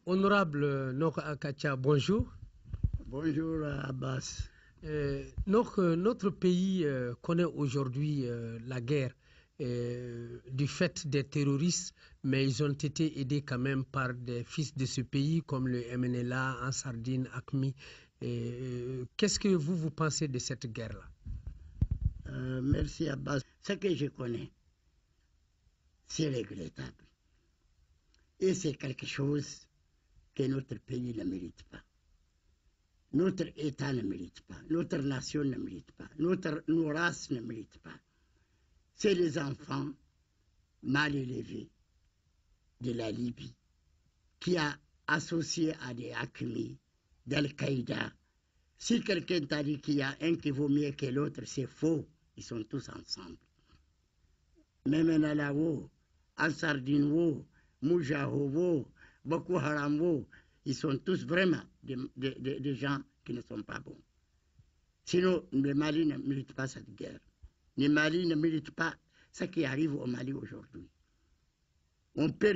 Honorable Nok Akacha, bonjour. Bonjour Abbas. Notre pays connaît aujourd'hui la guerre du fait des terroristes, mais ils ont été aidés quand même par des fils de ce pays comme le MNLA, Ansardine, AQMI. Qu'est-ce que vous pensez de cette guerre-là? Merci Abbas. Ce que je connais, c'est regrettable. Et c'est quelque chose que notre pays ne mérite pas. Notre État ne mérite pas. Notre nation ne mérite pas. Nos races ne méritent pas. C'est les enfants mal élevés de la Libye qui a associé à des AQMI, d'Al-Qaïda. Si quelqu'un t'a dit qu'il y a un qui vaut mieux que l'autre, c'est faux. Ils sont tous ensemble. Memenala wo, Ansardine wo, Moujaho wo, Boko Haram wo, ils sont tous vraiment des gens qui ne sont pas bons. Sinon, le Mali ne mérite pas cette guerre. Le Mali ne mérite pas ce qui arrive au Mali aujourd'hui. On peut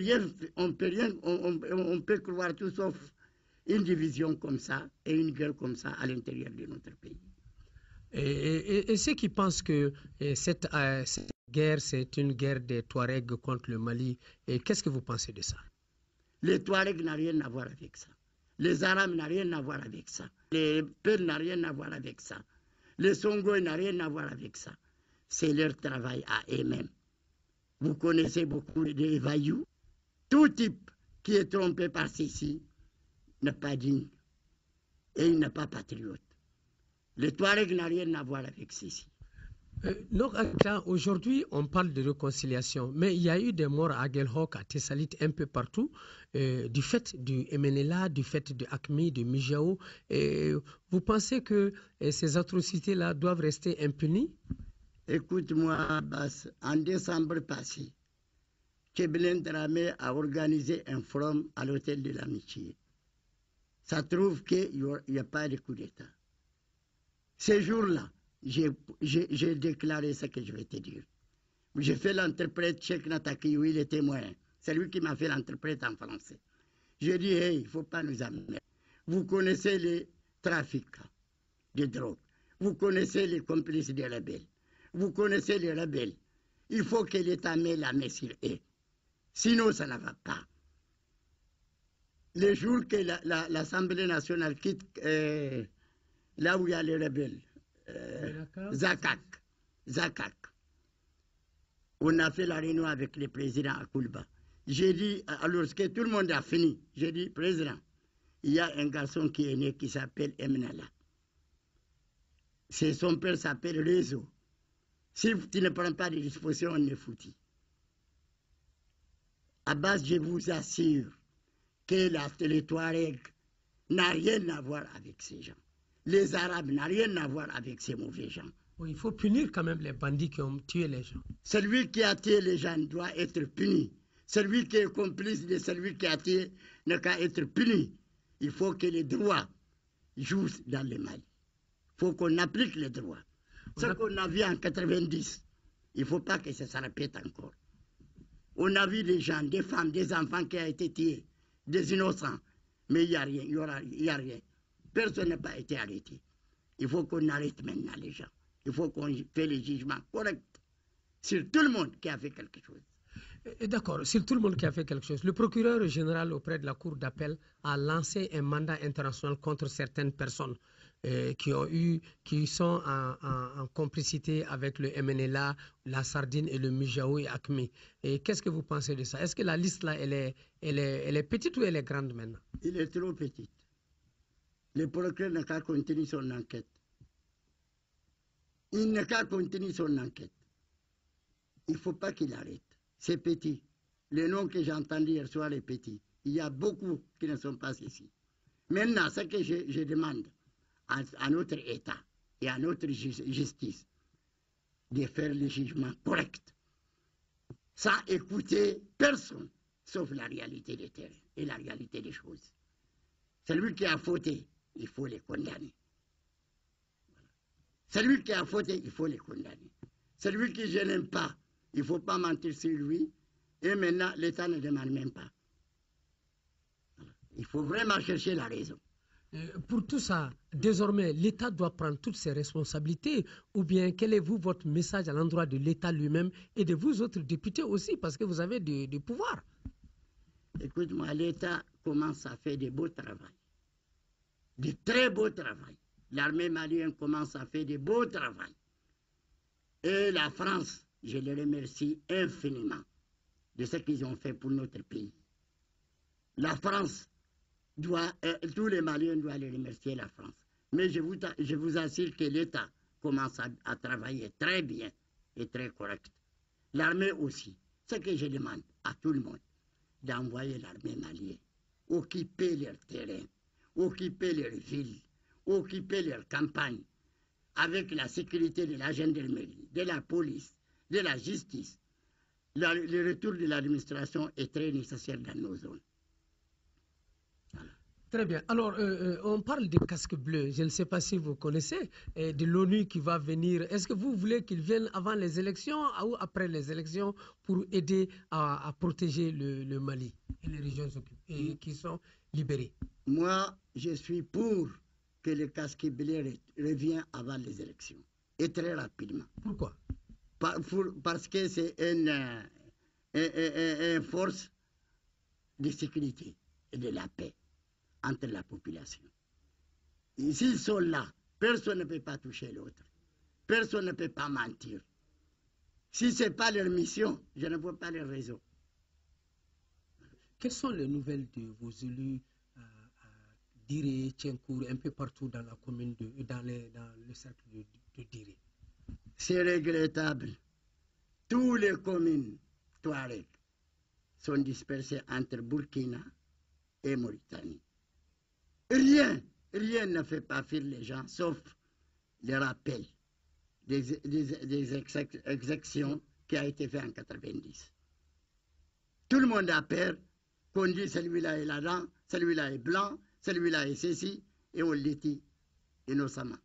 croire tout sauf une division comme ça et une guerre comme ça à l'intérieur de notre pays. Et ceux qui pensent que cette guerre, c'est une guerre des Touaregs contre le Mali, qu'est-ce que vous pensez de ça? Les Touaregs n'ont rien à voir avec ça. Les Arabes n'ont rien à voir avec ça. Les Peuls n'ont rien à voir avec ça. Les Songos n'ont rien à voir avec ça. C'est leur travail à eux-mêmes. Vous connaissez beaucoup de vaillous. Tout type qui est trompé par ceci n'est pas digne. Et il n'est pas patriote. Les Touaregs n'ont rien à voir avec ceci. Aujourd'hui, on parle de réconciliation, mais il y a eu des morts à Aguelhok, à Tessalit, un peu partout, du fait du MNLA, du fait de AQMI, de Mijao. Vous pensez que ces atrocités-là doivent rester impunies? Écoute-moi, Abbas, en décembre passé, Keblen Dramé a organisé un forum à l'hôtel de l'Amitié. Ça trouve qu'il n'y a pas de coup d'État. Ces jours-là, j'ai déclaré ce que je vais te dire. J'ai fait l'interprète Cheikh Nataki, où il est témoin. C'est lui qui m'a fait l'interprète en français. J'ai dit, hey, il ne faut pas nous amener. Vous connaissez les trafics de drogue. Vous connaissez les complices des rebelles. Vous connaissez les rebelles. Il faut que l'État mette la main sur eux. Sinon, ça ne va pas. Le jour que l'Assemblée nationale quitte là où il y a les rebelles, Zakak. On a fait la réunion avec le président à Koulba. J'ai dit, alors que tout le monde a fini, j'ai dit, président, il y a un garçon qui est né qui s'appelle Emnala. Son père s'appelle Réseau. Si tu ne prends pas de dispositions, on est foutu. Abbas, je vous assure que les Touaregs n'ont rien à voir avec ces gens. Les Arabes n'ont rien à voir avec ces mauvais gens. Oui, il faut punir quand même les bandits qui ont tué les gens. Celui qui a tué les gens doit être puni. Celui qui est complice de celui qui a tué n'a qu'à être puni. Il faut que les droits jouent dans le Mali. Il faut qu'on applique les droits. Ce qu'on a vu en 90, il ne faut pas que ça se répète encore. On a vu des gens, des femmes, des enfants qui ont été tués, des innocents. Mais il n'y a rien, il n'y a rien. Personne n'a pas été arrêté. Il faut qu'on arrête maintenant les gens. Il faut qu'on fait les jugements corrects sur tout le monde qui a fait quelque chose. D'accord, sur tout le monde qui a fait quelque chose. Le procureur général auprès de la Cour d'appel a lancé un mandat international contre certaines personnes qui sont en complicité avec le MNLA, la Sardine et le Mijao et AQMI. Et qu'est-ce que vous pensez de ça? Est-ce que la liste là, elle est petite ou elle est grande maintenant? Il est trop petite. Le procureur n'a qu'à continuer son enquête. Il n'a qu'à continuer son enquête. Il ne faut pas qu'il arrête. C'est petit. Les noms que j'ai entendus hier soir est petit. Il y a beaucoup qui ne sont pas ici. Maintenant, ce que je demande à notre État et à notre justice, de faire le jugement correct, sans écouter personne, sauf la réalité des terrains et la réalité des choses. Celui qui a fauté, il faut le condamner. Celui qui a fauté, il faut le condamner. Celui qui je n'aime pas, il ne faut pas mentir sur lui. Et maintenant, l'État ne demande même pas. Voilà. Il faut vraiment chercher la raison. Pour tout ça, désormais, l'État doit prendre toutes ses responsabilités, ou bien quel est votre message à l'endroit de l'État lui-même et de vous autres députés aussi, parce que vous avez du pouvoir. Écoute-moi, l'État commence à faire de beaux travail, de très beaux travail. L'armée malienne commence à faire de beaux travail. Et la France, je les remercie infiniment de ce qu'ils ont fait pour notre pays. La France tous les Maliens doivent les remercier, la France. Mais je vous assure que l'État commence à travailler très bien et très correct. L'armée aussi. Ce que je demande à tout le monde, d'envoyer l'armée malienne, occuper leurs terrains, occuper leurs villes, occuper leurs campagnes, avec la sécurité de la gendarmerie, de la police, de la justice. Le retour de l'administration est très nécessaire dans nos zones. Très bien. Alors, on parle des casques bleus. Je ne sais pas si vous connaissez, de l'ONU qui va venir. Est-ce que vous voulez qu'ils viennent avant les élections ou après les élections pour aider à protéger le Mali et les régions qui sont libérées? Moi, je suis pour que les casques bleus reviennent avant les élections. Et très rapidement. Pourquoi? Parce que c'est une force de sécurité et de la paix entre la population. S'ils sont là, personne ne peut pas toucher l'autre. Personne ne peut pas mentir. Si ce n'est pas leur mission, je ne vois pas leur raison. Quelles sont les nouvelles de vos élus à Diré, Tchenkour, un peu partout dans la commune, dans le cercle de Diré? C'est regrettable. Toutes les communes Touareg sont dispersées entre Burkina et Mauritanie. Rien ne fait pas fuir les gens, sauf le rappel des exactions qui a été fait en 90. Tout le monde a peur qu'on dit celui-là est là-dedans, celui-là est blanc, celui-là est ceci, et on le dit innocemment.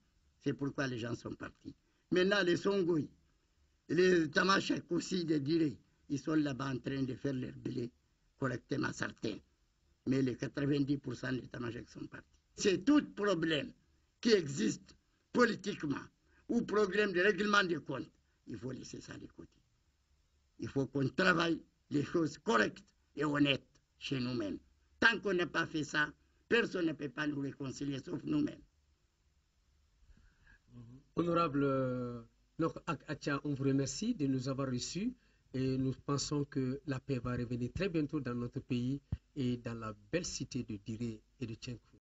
C'est pourquoi les gens sont partis. Maintenant, les Songoï, les Tamashek aussi de Diré, ils sont là-bas en train de faire leur blé correctement, certains. Mais les 90% des Tamashek sont partis. C'est tout problème qui existe politiquement ou problème de règlement des comptes. Il faut laisser ça de côté. Il faut qu'on travaille les choses correctes et honnêtes chez nous-mêmes. Tant qu'on n'a pas fait ça, personne ne peut pas nous réconcilier sauf nous-mêmes. Honorable Atia, on vous remercie de nous avoir reçus et nous pensons que la paix va revenir très bientôt dans notre pays et dans la belle cité de Diré et de Tchenkour.